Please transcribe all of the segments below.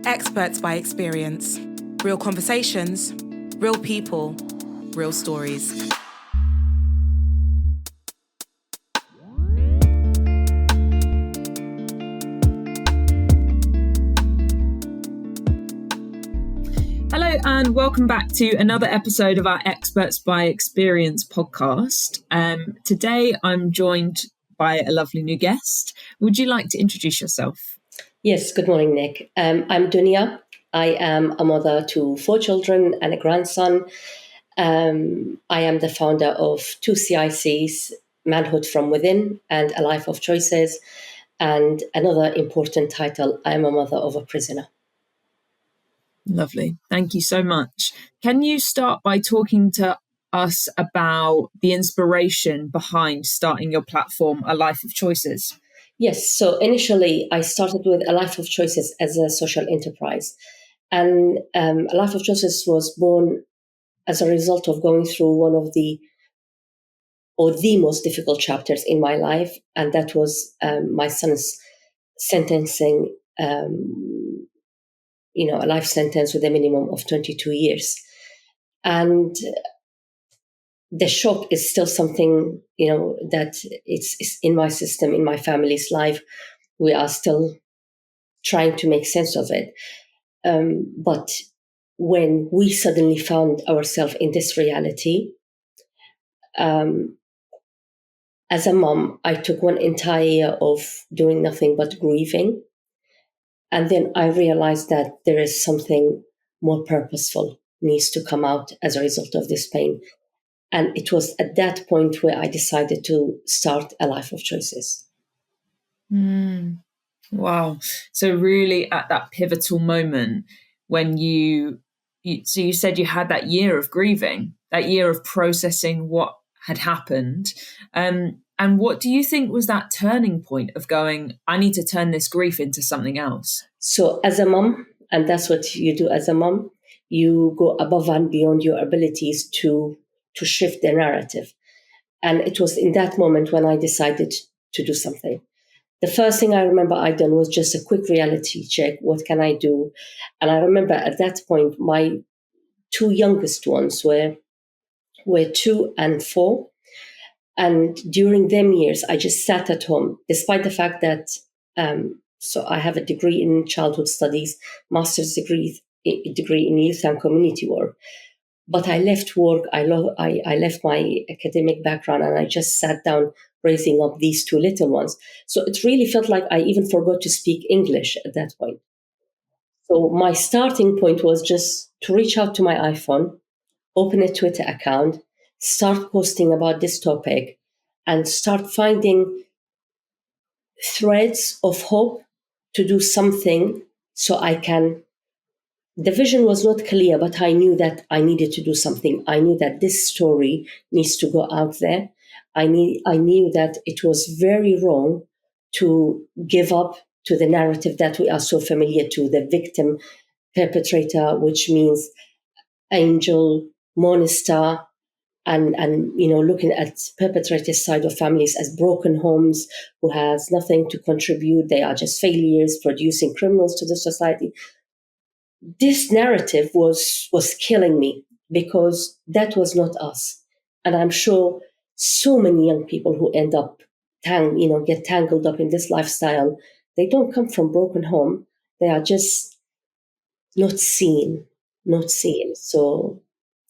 Experts by experience. Real conversations, real people, real stories. Hello and welcome back to another episode of our Experts by Experience podcast. Today I'm joined by a lovely new guest. Would you like to introduce yourself? Yes, good morning, Nick. I'm Dunia. I am a mother to 4 children and a grandson. I am the founder of 2 CICs, Manhood from Within and A Life of Choices. And another important title, I am a mother of a prisoner. Lovely. Thank you so much. Can you start by talking to us about the inspiration behind starting your platform, A Life of Choices? Yes, so initially I started with A Life of Choices as a social enterprise. And A Life of Choices was born as a result of going through one of the most difficult chapters in my life. And that was my son's sentencing, a life sentence with a minimum of 22 years. And the shock is still something, that it's in my system, in my family's life. We are still trying to make sense of it. But when we suddenly found ourselves in this reality, as a mom, I took one entire year of doing nothing but grieving. And then I realized that there is something more purposeful needs to come out as a result of this pain. And it was at that point where I decided to start A Life of Choices. Wow. So really at that pivotal moment when you said you had that year of grieving, that year of processing what had happened. And what do you think was that turning point of going, I need to turn this grief into something else? So as a mom, and that's what you do as a mom, you go above and beyond your abilities to shift the narrative. And it was in that moment when I decided to do something. The first thing I remember I done was just a quick reality check. What can I do? And I remember at that point, my 2 youngest ones were 2 and 4. And during them years, I just sat at home, despite the fact that, so I have a degree in childhood studies, master's degree in youth and community work. But I left work, I left my academic background, and I just sat down raising up these 2 little ones. So it really felt like I even forgot to speak English at that point. So my starting point was just to reach out to my iPhone, open a Twitter account, start posting about this topic, and start finding threads of hope to do something so I can. The vision was not clear, but I knew that I needed to do something. I knew that this story needs to go out there. I knew that it was very wrong to give up to the narrative that we are so familiar to, the victim perpetrator, which means angel, monster, and looking at perpetrators' side of families as broken homes who has nothing to contribute. They are just failures, producing criminals to the society. This narrative was killing me because that was not us. And I'm sure so many young people who end up get tangled up in this lifestyle, they don't come from broken home. They are just not seen. So,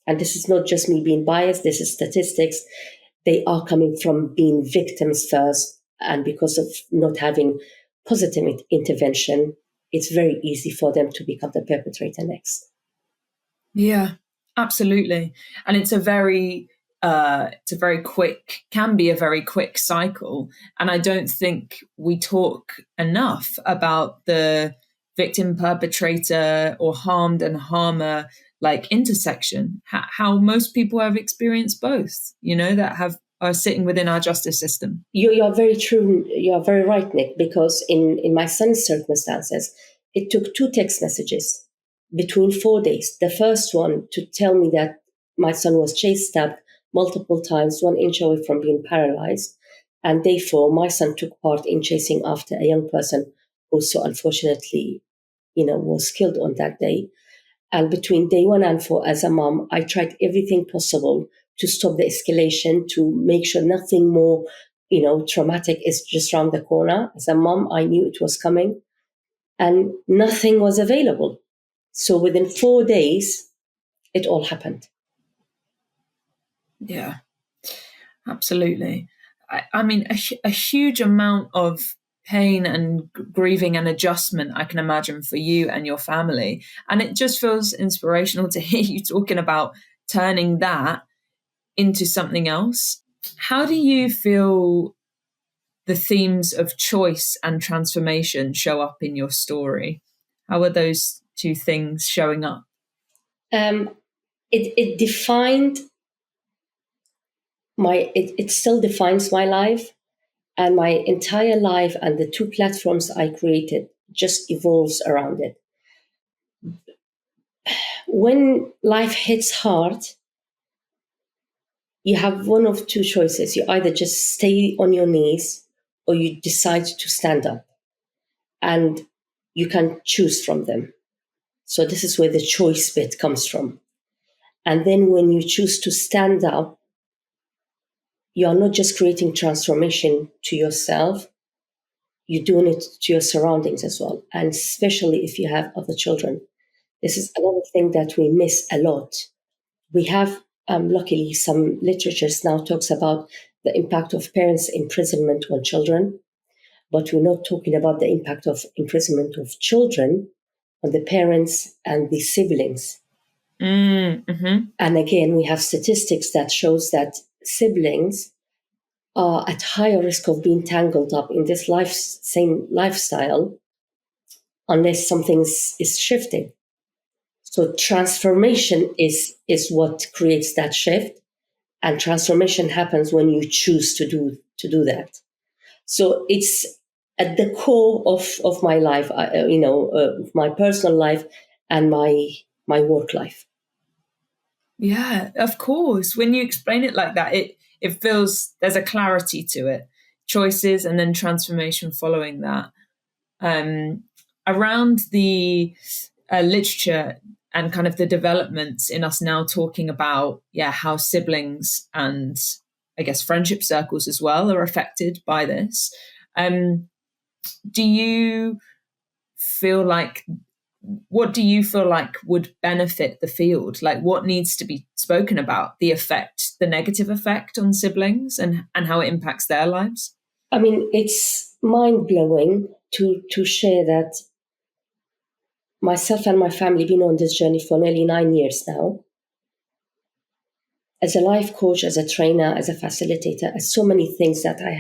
and this is not just me being biased, this is statistics. They are coming from being victims first, and because of not having positive intervention, it's very easy for them to become the perpetrator next. Yeah, absolutely. And it's a very quick cycle. And I don't think we talk enough about the victim perpetrator or harmed and harmer intersection, how most people have experienced both, that are sitting within our justice system. You are very true. You are very right, Nick, because in my son's circumstances, it took 2 text messages between 4 days. The first one to tell me that my son was stabbed multiple times, 1 inch away from being paralyzed. And therefore, my son took part in chasing after a young person who so unfortunately, was killed on that day. And between day 1 and 4, as a mom, I tried everything possible to stop the escalation, to make sure nothing more, traumatic is just around the corner. As a mom, I knew it was coming, and nothing was available. So within 4 days, it all happened. Yeah, absolutely. I mean, a huge amount of pain and grieving and adjustment, I can imagine, for you and your family. And it just feels inspirational to hear you talking about turning that into something else. How do you feel the themes of choice and transformation show up in your story? How are those two things showing up? It defined it still defines my life, and my entire life and the 2 platforms I created just evolves around it. When life hits hard, you have one of 2 choices. You either just stay on your knees, or you decide to stand up, and you can choose from them. So this is where the choice bit comes from. And then when you choose to stand up, you are not just creating transformation to yourself, you're doing it to your surroundings as well. And especially if you have other children. This is another thing that we miss a lot. We have, luckily, some literatures now talks about the impact of parents' imprisonment on children, but we're not talking about the impact of imprisonment of children on the parents and the siblings. Mm-hmm. And again, we have statistics that shows that siblings are at higher risk of being tangled up in this same lifestyle unless something is shifting. So transformation is what creates that shift, and transformation happens when you choose to do that. So it's at the core of my life, my personal life and my work life. Yeah, of course. When you explain it like that, it feels there's a clarity to it. Choices and then transformation following that. Around the literature and kind of the developments in us now talking about, how siblings and I guess friendship circles as well are affected by this. Do you feel like, what do you feel like would benefit the field? Like, what needs to be spoken about, the negative effect on siblings and how it impacts their lives? I mean, it's mind-blowing to share that myself and my family have been on this journey for nearly 9 years now. As a life coach, as a trainer, as a facilitator, as so many things that I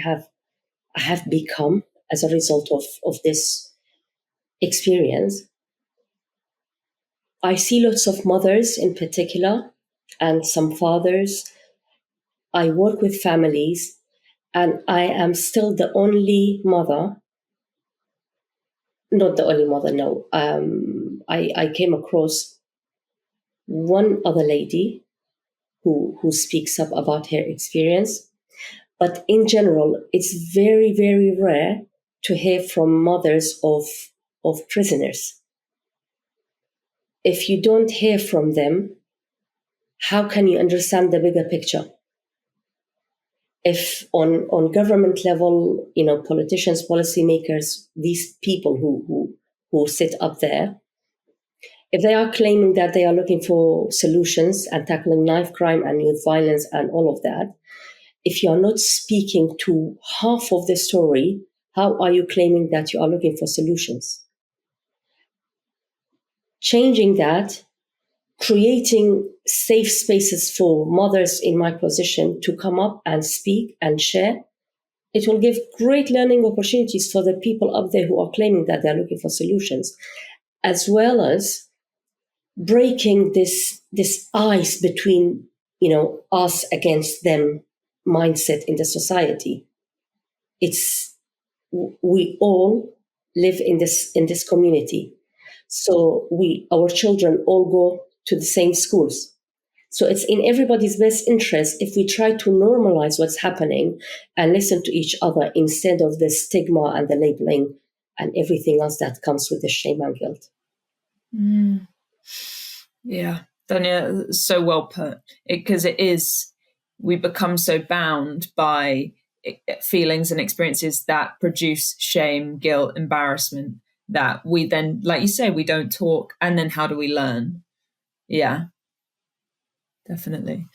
have become as a result of this experience. I see lots of mothers in particular and some fathers. I work with families, and I am still the only mother. Not the only mother, no. I came across one other lady who speaks up about her experience. But in general, it's very, very rare to hear from mothers of prisoners. If you don't hear from them, how can you understand the bigger picture? If on government level, politicians, policymakers, these people who sit up there, if they are claiming that they are looking for solutions and tackling knife crime and youth violence and all of that, if you are not speaking to half of the story, how are you claiming that you are looking for solutions? Changing that, creating safe spaces for mothers in my position to come up and speak and share, it will give great learning opportunities for the people up there who are claiming that they're looking for solutions, as well as breaking this ice between, us against them mindset in the society. We all live in this community. So our children all go to the same schools. So it's in everybody's best interest if we try to normalize what's happening and listen to each other instead of the stigma and the labeling and everything else that comes with the shame and guilt. Mm. Yeah, Dunia, so well put. Because we become so bound by feelings and experiences that produce shame, guilt, embarrassment, that we then, like you say, we don't talk. And then how do we learn? Yeah, definitely.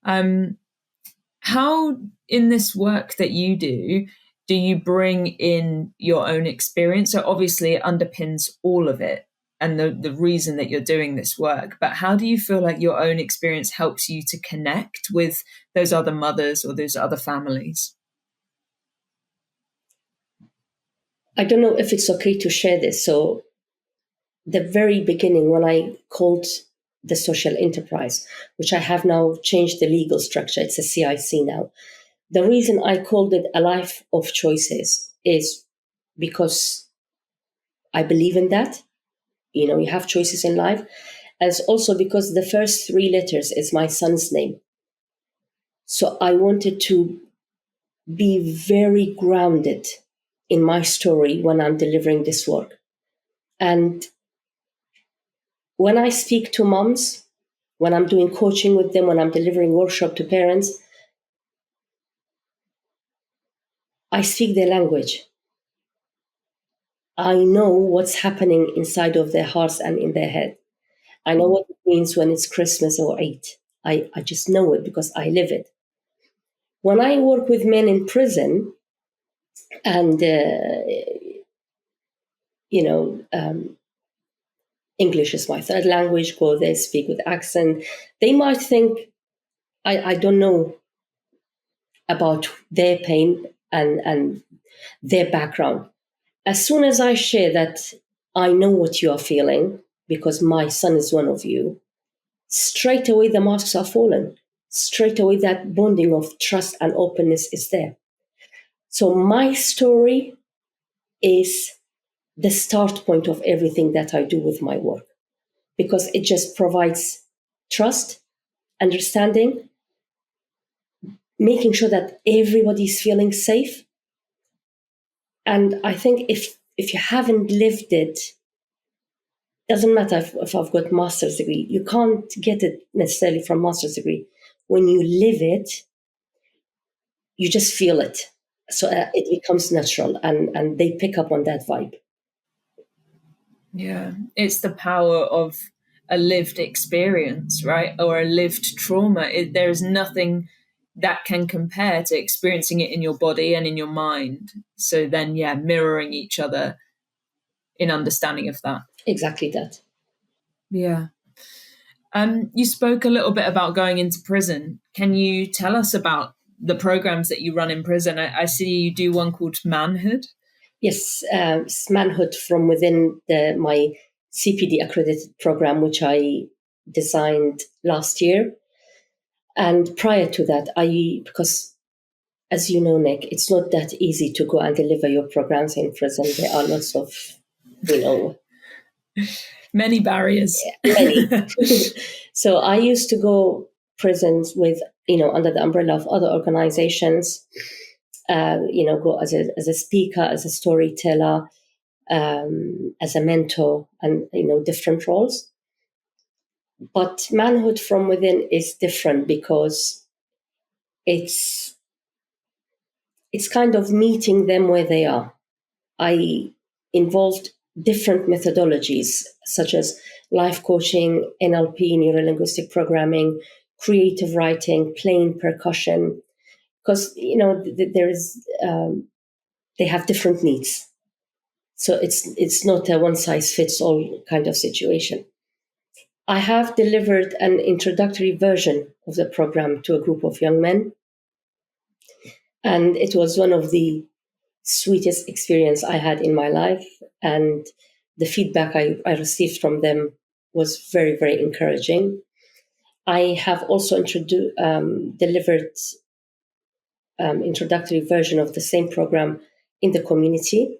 How, in this work that you do you bring in your own experience? So obviously it underpins all of it and the reason that you're doing this work, but how do you feel like your own experience helps you to connect with those other mothers or those other families? I don't know if it's okay to share this. So the very beginning, when I called the social enterprise, which I have now changed the legal structure, it's a CIC now. The reason I called it a life of choices is because I believe in that. You have choices in life. And it's also because the first three letters is my son's name. So I wanted to be very grounded in my story when I'm delivering this work. And when I speak to moms, when I'm doing coaching with them, when I'm delivering workshop to parents, I speak their language. I know what's happening inside of their hearts and in their head. I know what it means when it's Christmas or Eid. I just know it because I live it. When I work with men in prison and, English is my third language, go there, speak with accent, they might think I don't know about their pain and their background. As soon as I share that I know what you are feeling because my son is one of you, straight away the masks are fallen. Straight away that bonding of trust and openness is there. So my story is the start point of everything that I do with my work because it just provides trust, understanding, making sure that everybody's feeling safe. And I think if you haven't lived it, doesn't matter if I've got master's degree, you can't get it necessarily from master's degree. When you live it, you just feel it. So it becomes natural and they pick up on that vibe. Yeah, it's the power of a lived experience, right? Or a lived trauma. There is nothing that can compare to experiencing it in your body and in your mind. So then, yeah, mirroring each other in understanding of that. Exactly that. Yeah. You spoke a little bit about going into prison. Can you tell us about the programs that you run in prison? I see you do one called Manhood. Yes, manhood from within my CPD accredited program, which I designed last year. And prior to that, because as you know, Nick, it's not that easy to go and deliver your programs in prison. There are lots of, many barriers. many. So I used to go prisons with, under the umbrella of other organizations, go as a speaker, as a storyteller, as a mentor, and, different roles. But manhood from within is different because it's kind of meeting them where they are. I involved different methodologies such as life coaching, NLP, neuro-linguistic programming, creative writing, playing percussion, because they have different needs. So it's not a one size fits all kind of situation. I have delivered an introductory version of the program to a group of young men, and it was one of the sweetest experience I had in my life, and the feedback I received from them was very, very encouraging. I have also delivered introductory version of the same program in the community,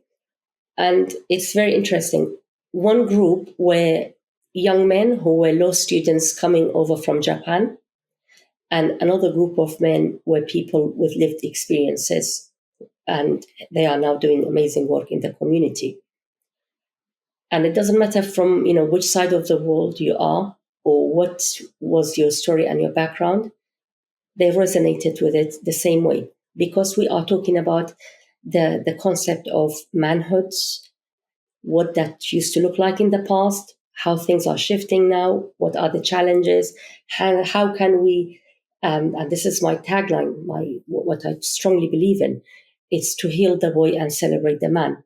and it's very interesting. One group were young men who were law students coming over from Japan, and another group of men were people with lived experiences, and they are now doing amazing work in the community. And it doesn't matter from, which side of the world you are or what was your story and your background, they resonated with it the same way, because we are talking about the concept of manhood, what that used to look like in the past, how things are shifting now, what are the challenges, how can we, and this is my tagline, what I strongly believe in, it's to heal the boy and celebrate the man.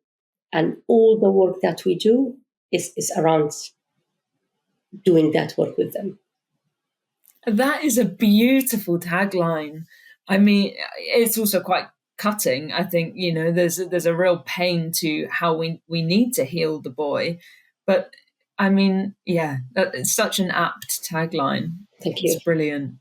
And all the work that we do is around doing that work with them. That is a beautiful tagline. I mean, it's also quite cutting. I think, there's a real pain to how we need to heal the boy. But I mean, yeah, it's such an apt tagline. Thank you. It's brilliant.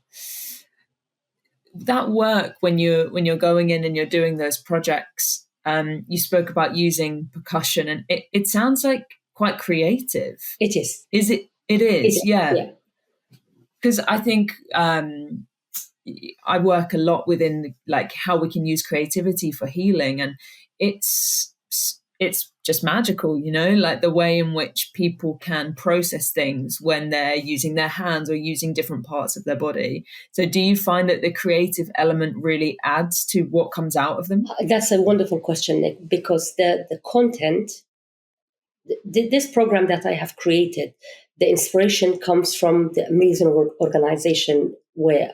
That work, when you're going in and you're doing those projects, you spoke about using percussion, and it sounds like quite creative. It is. Is it? It is, yeah. Because I think I work a lot within like how we can use creativity for healing, and it's just magical, like the way in which people can process things when they're using their hands or using different parts of their body. So do you find that the creative element really adds to what comes out of them? That's a wonderful question, Nick, because the content, this program that I have created, the inspiration comes from the amazing organization where,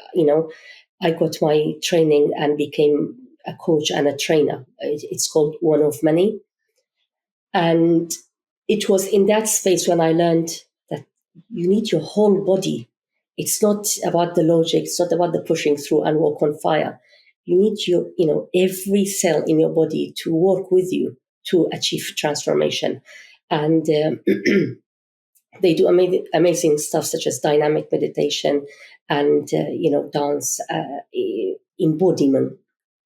I got my training and became a coach and a trainer. It's called One of Many. And it was in that space when I learned that you need your whole body. It's not about the logic. It's not about the pushing through and walk on fire. You need your, every cell in your body to work with you to achieve transformation. And they do amazing stuff such as dynamic meditation and, dance, embodiment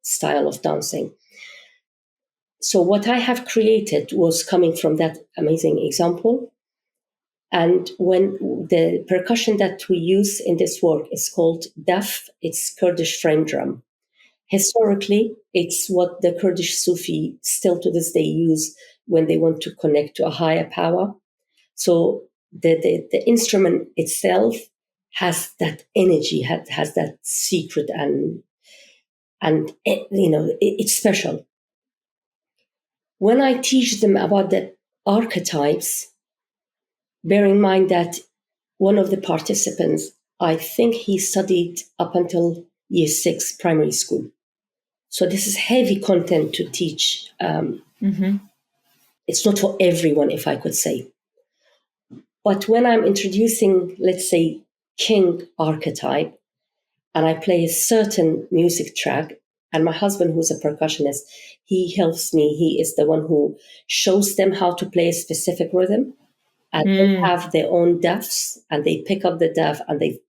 style of dancing. So what I have created was coming from that amazing example. And when the percussion that we use in this work is called daf, it's Kurdish frame drum. Historically, it's what the Kurdish Sufi still to this day use when they want to connect to a higher power. So the instrument itself has that energy, has that secret, and it's special. When I teach them about the archetypes, bear in mind that one of the participants, I think he studied up until year 6 primary school. So this is heavy content to teach. It's not for everyone, if I could say. But when I'm introducing, let's say, king archetype, and I play a certain music track, and my husband, who's a percussionist, he helps me. He is the one who shows them how to play a specific rhythm. And they have their own dafs, and they pick up the daf and they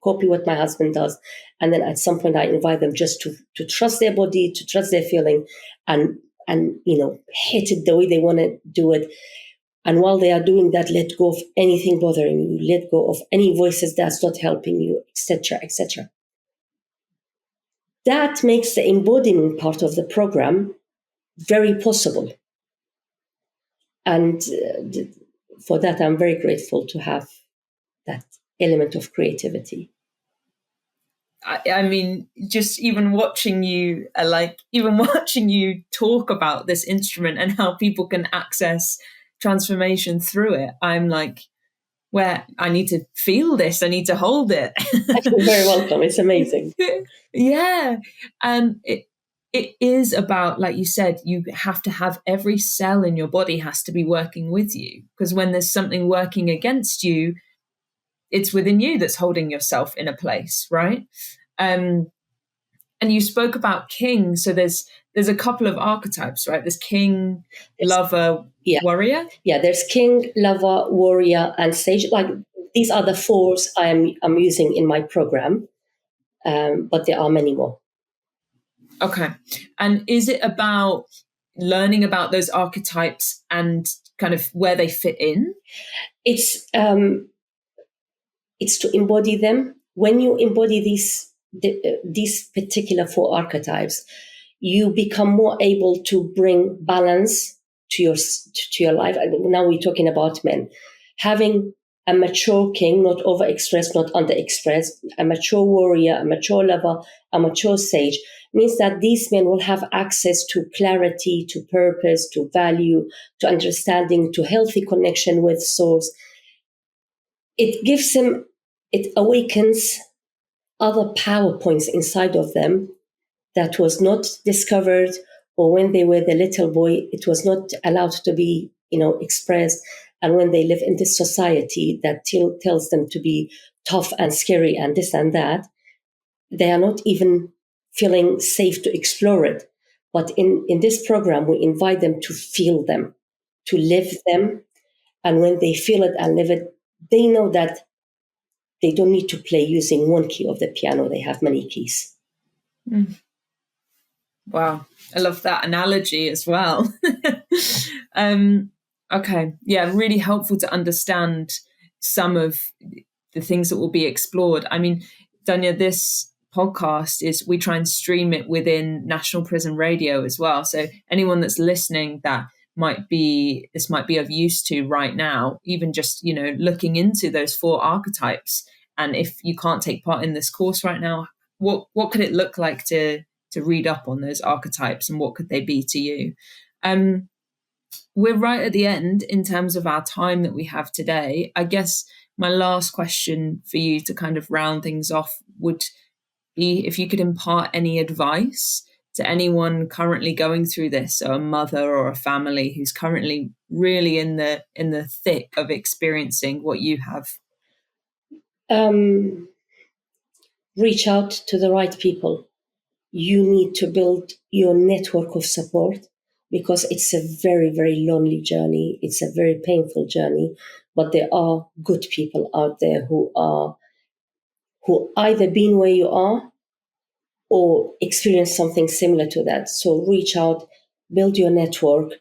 copy what my husband does. And then at some point I invite them just to trust their body, to trust their feeling, and hit it the way they want to do it. And while they are doing that, let go of anything bothering you, let go of any voices that's not helping you, etc., etc. That makes the embodiment part of the program very possible. And for that, I'm very grateful to have that element of creativity. I mean, just even watching you talk about this instrument and how people can access transformation through it, I'm like, where I need to feel this, I need to hold it. You're very welcome. It's amazing. Yeah. And it is about, like you said, you have to have every cell in your body has to be working with you, because when there's something working against you, it's within you that's holding yourself in a place, right? And you spoke about king. So there's a couple of archetypes, right? There's king, lover, warrior. Yeah, there's king, lover, warrior, and sage. Like, these are the 4s I'm using in my program, but there are many more. Okay. And is it about learning about those archetypes and kind of where they fit in? It's to embody them. When you embody these particular 4 archetypes, you become more able to bring balance to your life. And now we're talking about men. Having a mature king, not overexpressed, not underexpressed, a mature warrior, a mature lover, a mature sage, means that these men will have access to clarity, to purpose, to value, to understanding, to healthy connection with souls. It awakens other power points inside of them that was not discovered, or when they were the little boy, it was not allowed to be, expressed. And when they live in this society that tells them to be tough and scary and this and that, they are not even feeling safe to explore it. But in this program, we invite them to feel them, to live them. And when they feel it and live it, they know that they don't need to play using one key of the piano. They have many keys. Mm. Wow. I love that analogy as well. Okay. Yeah, really helpful to understand some of the things that will be explored. I mean, Dunia, this podcast we try and stream it within National Prison Radio as well. So anyone that's listening that this might be of use to right now, even just, looking into those 4 archetypes. And if you can't take part in this course right now, what could it look like to read up on those archetypes, and what could they be to you? We're right at the end in terms of our time that we have today. I guess my last question for you to kind of round things off would be if you could impart any advice to anyone currently going through this, so a mother or a family who's currently really in the thick of experiencing what you have. Reach out to the right people. You need to build your network of support, because it's a very, very lonely journey. It's a very painful journey, but there are good people out there who either been where you are or experience something similar to that. So reach out, build your network.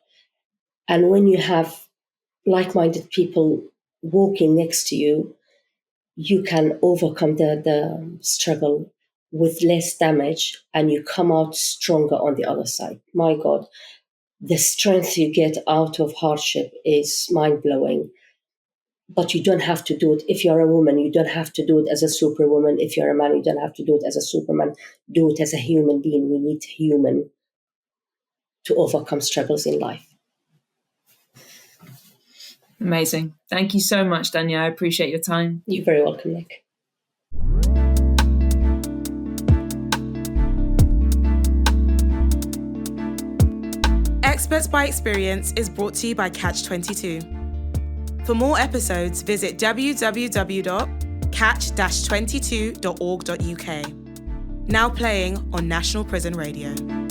And when you have like-minded people walking next to you, you can overcome the struggle with less damage, and you come out stronger on the other side. My God, the strength you get out of hardship is mind-blowing. But you don't have to do it. If you're a woman, you don't have to do it as a superwoman. If you're a man, you don't have to do it as a superman. Do it as a human being. We need human to overcome struggles in life. Amazing. Thank you so much, Dunia. I appreciate your time. You're very welcome, Nick. Experts by Experience is brought to you by Catch-22. For more episodes, visit www.catch-22.org.uk. Now playing on National Prison Radio.